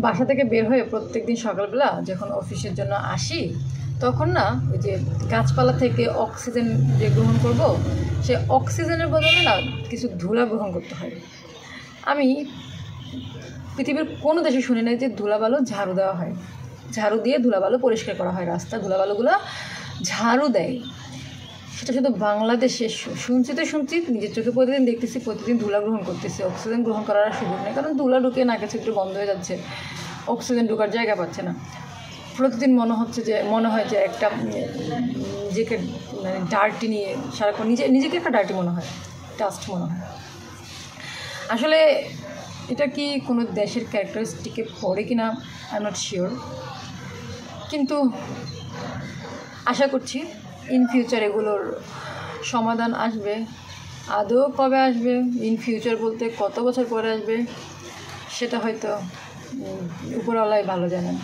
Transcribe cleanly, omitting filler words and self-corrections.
বাসা থেকে বের হয়ে প্রত্যেকদিন সকালবেলা যখন অফিসের জন্য আসি তখন না ওই যে গাছপালা থেকে অক্সিজেন যে গ্রহণ করব সে অক্সিজেনের বদলে না কিছু ধুলা গ্রহণ করতে হয়। আমি পৃথিবীর কোনো দেশে শুনি নাই যে ধুলাবালু ঝাড়ু দেওয়া হয়, ঝাড়ু দিয়ে ধুলাবালু পরিষ্কার করা হয়, রাস্তা ধুলাবালুগুলো ঝাড়ু দেয়। সেটা শুধু বাংলাদেশে শুনছি নিজের চোখে প্রতিদিন দেখতেছি, প্রতিদিন ধুলা গ্রহণ করতেছি, অক্সিজেন গ্রহণ করার সুযোগ নেই, কারণ ধুলা ঢুকে নাকে ছিদ্র বন্ধ হয়ে যাচ্ছে, অক্সিজেন ঢোকার জায়গা পাচ্ছে না। প্রতিদিন মনে হয় যে একটা নিজেকে মানে ডার্টি নিয়ে সারাক্ষণ নিজেকে একটা ডার্টি মনে হয়, ডাস্ট মনে হয়। আসলে এটা কি কোনো দেশের ক্যারেক্টারিস্টিকে পড়ে কি না আই এম নট শিওর, কিন্তু আশা করছি ইন ফিউচার এগুলোর সমাধান আসবে। আদৌ কবে আসবে, ইন ফিউচার বলতে কত বছর পরে আসবে, সেটা হয়তো উপরওয়ালাই ভালো জানেন।